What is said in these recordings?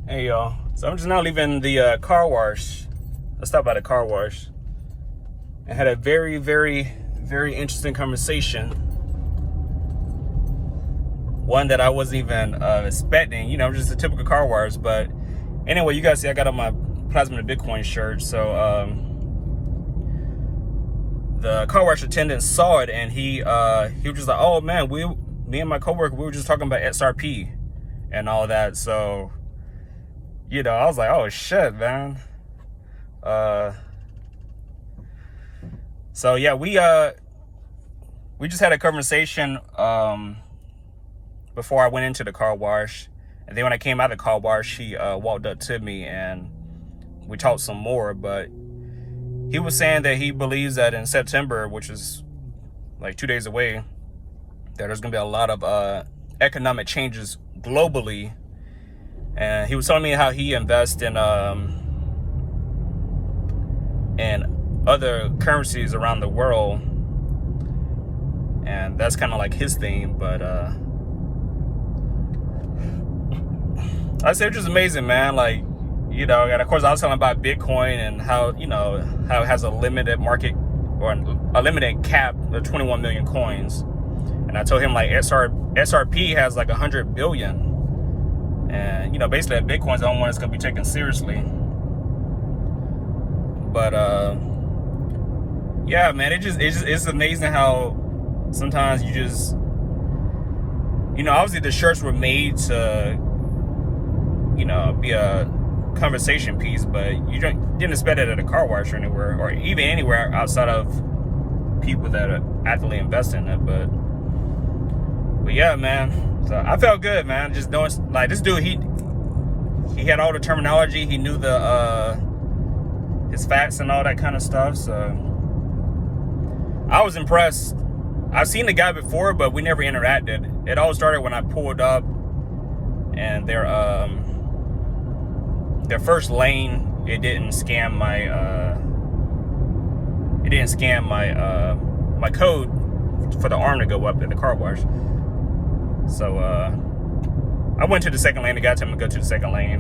Hey y'all, so I'm just now leaving the car wash. I stopped by the car wash and had a very interesting conversation. One that I wasn't even expecting, just a typical car wash. But anyway, you guys see I got on my Plasma to Bitcoin shirt. So the car wash attendant saw it and he was just like, oh man, me and my coworker, we were just talking about XRP and all that. So I was like, oh shit, man. So yeah, we just had a conversation before I went into the car wash, and then when I came out of the car wash, he walked up to me and we talked some more. But he was saying that he believes that in September, which is like 2 days away, that there's gonna be a lot of economic changes globally. And he was telling me how he invests in other currencies around the world, and that's kind of like his theme. But I say it's just amazing, man. Like, and of course I was telling about Bitcoin and how it has a limited market or a limited cap of 21 million coins, and I told him like XRP has like 100 billion. And basically that Bitcoin's the only one that's gonna be taken seriously. But yeah, man, it's amazing how sometimes you just obviously the shirts were made to be a conversation piece, but you didn't expect it at a car wash or anywhere, or even anywhere outside of people that are actively investing in it. But yeah, man. So I felt good, man. Just knowing, like, this dude, he had all the terminology. He knew his facts and all that kind of stuff. So I was impressed. I've seen the guy before, but we never interacted. It all started when I pulled up, and their first lane, it didn't scan my code for the arm to go up at the car wash. So I went to the second lane. The guy told me to go to the second lane,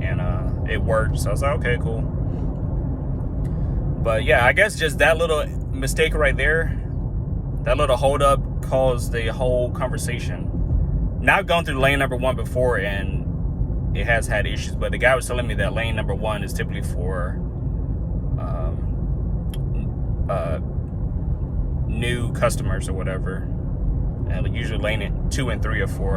and it worked. So I was like, okay, cool. But yeah, I guess just that little mistake right there, that little hold up, caused the whole conversation. Now I've gone through lane number one before, and it has had issues. But the guy was telling me that lane number one is typically for new customers or whatever. And usually lane 2 and 3 are for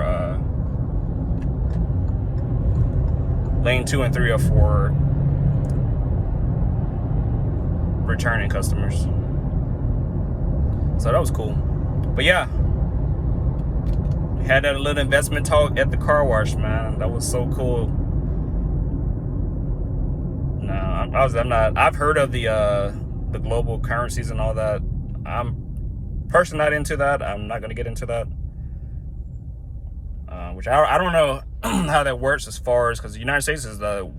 returning customers. So that was cool. But yeah, we had that little investment talk at the car wash, man. That was so cool. No, I'm not. I've heard of the global currencies and all that. I'm personally not into that. I'm not going to get into that. Which I don't know how that works as far as, because the United States is the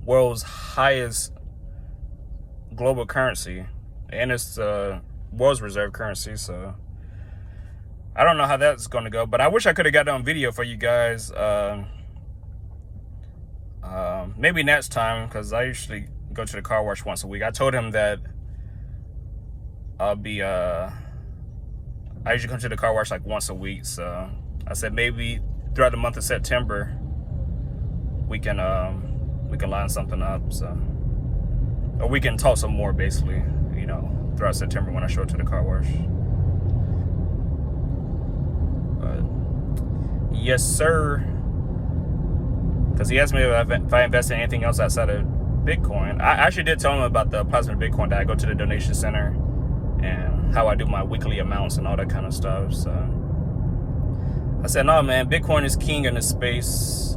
world's highest global currency, and it's the world's reserve currency. So I don't know how that's going to go, but I wish I could have got it on video for you guys. Maybe next time, because I usually go to the car wash once a week. I told him that I'll be I usually come to the car wash like once a week. So I said maybe throughout the month of September we can line something up. So, or we can talk some more, basically, throughout September when I show up to the car wash. But yes, sir. Because he asked me if I invest in anything else outside of Bitcoin. I actually did tell him about the Plasma Bitcoin, that I go to the donation center and how I do my weekly amounts and all that kind of stuff. So I said, no, man, Bitcoin is king in this space.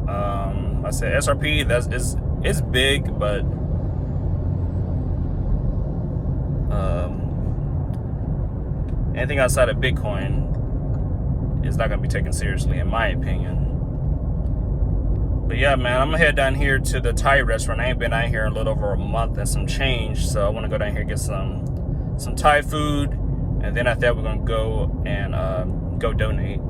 I said XRP, it's big, but anything outside of Bitcoin is not going to be taken seriously, in my opinion. But yeah, man, I'm gonna head down here to the Thai restaurant. I ain't been out here in a little over a month and some change, so I want to go down here and get some Thai food, and then after that we're gonna go and go donate.